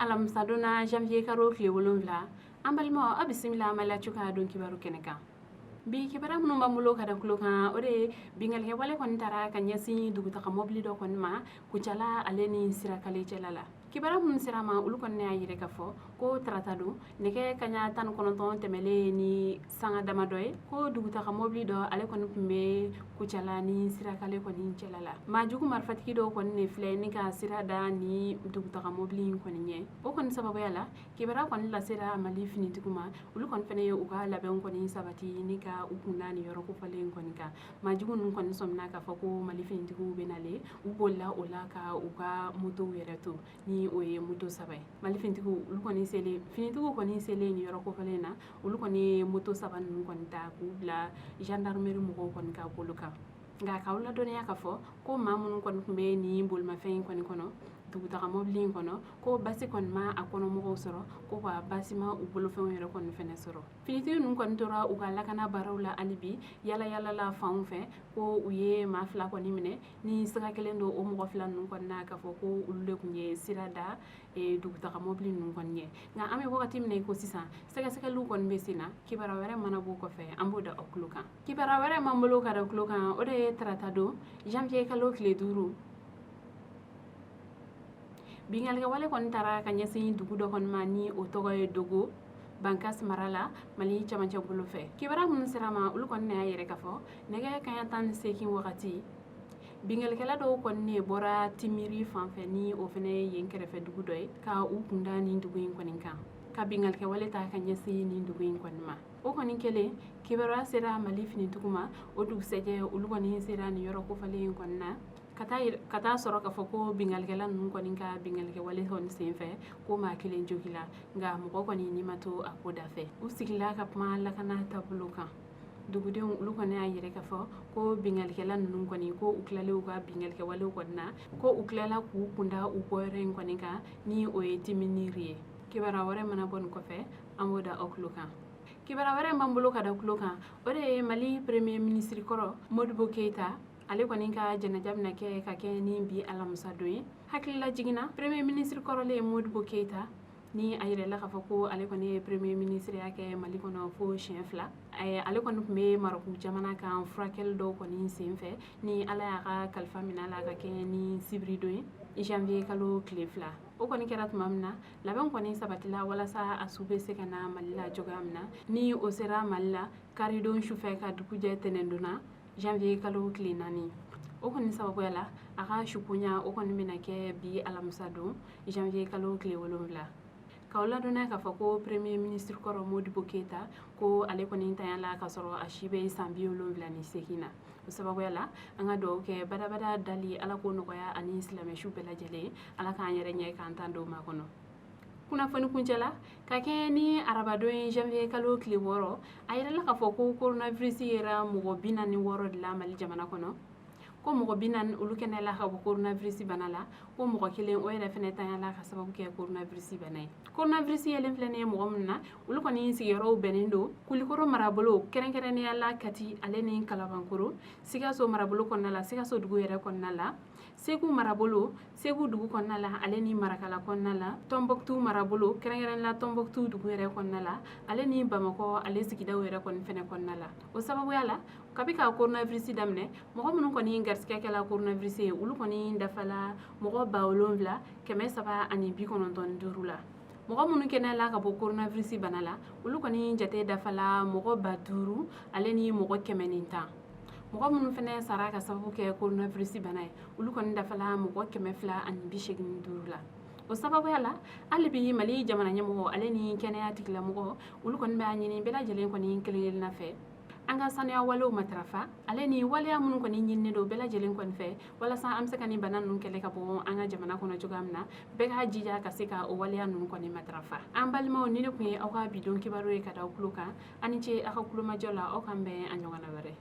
alamisa donna janvier karo tile 7 an balimaw a bisimila amala cuka don kibaru kɛnɛ kan bi kibara minnu b'an bolo ka da kulo kan o de ye bingalikɛ wale kɔni tara ka ɲɛsin dugutaga mɔbili dɔ kɔni ma kucala ale ni sirakale cɛla la kibara minnu sera ma olu kɔni y'a yɛrɛ ka fɔ ko tarata don nɛgɛ kaɲa 19 tɛmɛlen ni sanga damadɔ ye ko dugutaga mɔbili dɔ ale kɔni tun bɛ kucala ni sirakale kɔni cɛla la maajugu marifatigi dɔw kɔni ne filɛ ni ka sira da ni dugutaga mɔbili kɔni ɲɛ o kɔni sababuya la kibara kɔni lasera mali finitigiw ma olu kɔni fɛnɛ ye u ka labɛnw kɔni sabati ni ka u kunda ni yɔrɔ kofalen kɔni kan maajugu ninnu kɔni sɔmina k'a fɔ ko mali finitigiw bɛ nale u bolila o la ka u ka motow yɛrɛ to ni o ye moto 3 ye mali finitigiw olu kɔni selen finitigiw kɔni selen ni yɔrɔ kofalen na olu kɔni ye moto 3 ninnu kɔni ta k'u bila gendarmerie mɔgɔw kɔni ka bolo kan nka k'aw ladɔnniya k'a fɔ ko maa minnu kɔni tun bɛ nin bolimafɛn kɔni kɔnɔ dugutaga mɔbili kɔnɔ ko basi kɔni ma a kɔnɔmɔgɔw sɔrɔ ko ka basi ma u bolofɛnw yɛrɛ kɔni fɛnɛ sɔrɔ finitigi ninnu kɔni tora u ka lakana baaraw la hali bi yala yala la fanw fɛ ko u ye maa 2 kɔni minɛ ni sira kelen don o mɔgɔ 2 ninnu kɔni na k'a fɔ ko olu de tun ye sira da dugutaga mɔbili ninnu kɔni ɲɛ nka an bɛ wagati min na ko sisan sɛgɛsɛgɛliw kɔni bɛ sen na kibara wɛrɛ mana b'o kɔfɛ an b'o da aw tulo kan kibara wɛrɛ m'an bolo ka da tulo kan o de ye tarata don janvier kalo tile 5 bingalikɛ wale kɔni tara ka ɲɛsin dugu dɔ kɔni ma ni o tɔgɔ ye dogo bankas mara la mali camancɛ bolo fɛ kibara minnu sera ma olu kɔni y'a yɛrɛ ka fɔ nɛgɛ kaɲa 18 wagati bingalikɛla dɔw kɔni ne bɔra timiri fan fɛ ni o fɛnɛ ye yen kɛrɛfɛ dugu dɔ ye ka u kunda nin dugu in kɔni kan ka bingalikɛ wale ta ka ɲɛsin nin dugu in kɔni ma o kɔni kelen kibara sera mali finitigiw ma o dugusɛjɛ olu kɔni sera nin yɔrɔ kofalen kɔni na ka taa sɔrɔ k'a fɔ ko bingalikɛla ninnu kɔni ka bingalikɛ wale kɔni senfɛ ko maa kelen jogila nka mɔgɔ kɔni ni ma to a ko da fɛ u sigila ka kuma lakana taabolo kan dugudenw olu kɔni y'a yɛrɛ ka fɔ ko bingalikɛla ninnu kɔni ko u tilalen u ka bingalikɛ walew kɔni na ko u tilala k'u kunda u bɔyɔrɔ in kɔni kan ni o ye timiniri ye kibara wɛrɛ mana bɔ nin kɔfɛ an b'o da aw tulo kan kibara wɛrɛ b'an bolo ka da tulo kan o de ye mali premier ministre kɔrɔ modibo keyita ale kɔni ka jɛnɛja bɛna kɛ ka kɛ ni bi alamisa don ye hakilila jiginna premier ministre kɔrɔlen modibo keyita ni a yɛrɛla k'a fɔ ko ale kɔni ye premier ministre ya kɛ mali kɔnɔ fo siɲɛ 2 ale kɔni tun bɛ maroku jamana kan furakɛli dɔw kɔni senfɛ ni ala y'a ka kalifa minɛ la ka kɛ ni sibiri don ye janvier kalo tile 2 o kɔni kɛra tuma min na labɛn kɔni sabatila walasa a su bɛ se ka na mali la cogoya min na ni o sera mali la karidon sufɛ ka dugujɛ tɛnɛn donna janvier kalo tile 4 o kɔni sababuya la a ka sukoɲa o kɔni bɛna kɛ bi alamisa don janvier kalo tile 7 k'aw ladɔnniya k'a fɔ ko premier ministre kɔrɔ modibo keyita ko ale kɔni tanyala ka sɔrɔ a si bɛ san 78 na o sababuya la an ka dugawu kɛ badabada dali ala ko nɔgɔya ani silamɛsu bɛɛ lajɛlen ala k'an yɛrɛ ɲɛ k'an tan dɔw ma kɔnɔ kunnafoni kuncɛla ka kɛ ni arabadon ye janvier kalo tile 6 a yɛrɛla k'a fɔ ko coronavirus yera mɔgɔ 46 de la mali jamana kɔnɔ ko mɔgɔ 40 olu kɛnɛyala ka bɔ coronavirus bana la ko mɔgɔ 1 o yɛrɛ fɛnɛ tanyala ka sababu kɛ coronavirus bana ye coronavirus yelen filɛ nin ye mɔgɔ minnu na olu kɔni sigiyɔrɔw bɛnnen don kulikoro marabolo kɛrɛnkɛrɛnnenya la kati ale ni kalabankoro sikaso marabolo kɔnɔna la sikaso dugu yɛrɛ kɔnɔna la segu marabolo segu dugu kɔnɔna la ale ni marakala kɔnɔna la tɔnbɔkutu marabolo kɛrɛnkɛrɛnnenya tɔnbɔkutu dugu yɛrɛ kɔnɔna la ale ni bamakɔ ale sigidaw yɛrɛ kɔni fɛnɛ kɔnɔna la o sababuya la kabi ka coronavirus daminɛ mɔgɔ minnu kɔni garisigɛ kɛla coronavirus ye olu kɔni dafala mɔgɔ 7,395 la mɔgɔ minnu kɛnɛyala ka bɔ coronavirus bana la olu kɔni jate dafala mɔgɔ 5000 ale ni mɔgɔ 110 mɔgɔ minnu fɛnɛ sara ka sababu kɛ coronavirus bana ye olu kɔni dafala mɔgɔ 285 la o sababuya la hali bi mali jamana ɲɛmɔgɔ ale ni kɛnɛya tigilamɔgɔ olu kɔni b'a ɲini bɛɛ lajɛlen kɔni kelen-kelenna fɛ an ka sanuya walew matarafa ale ni waleya minnu kɔni ɲininen don bɛɛ lajɛlen kɔni fɛ walasa an bɛ se ka ni bana ninnu kɛlɛ ka bɔ an ka jamana kɔnɔ cogoya min na bɛɛ k'a jija ka se ka o waleya ninnu kɔni matarafa an balimaw ni ne tun ye aw ka bidon kibaru ye ka da aw tulo kan ani ce aw ka kulomajɔ la aw kan bɛn a ɲɔgɔnna wɛrɛ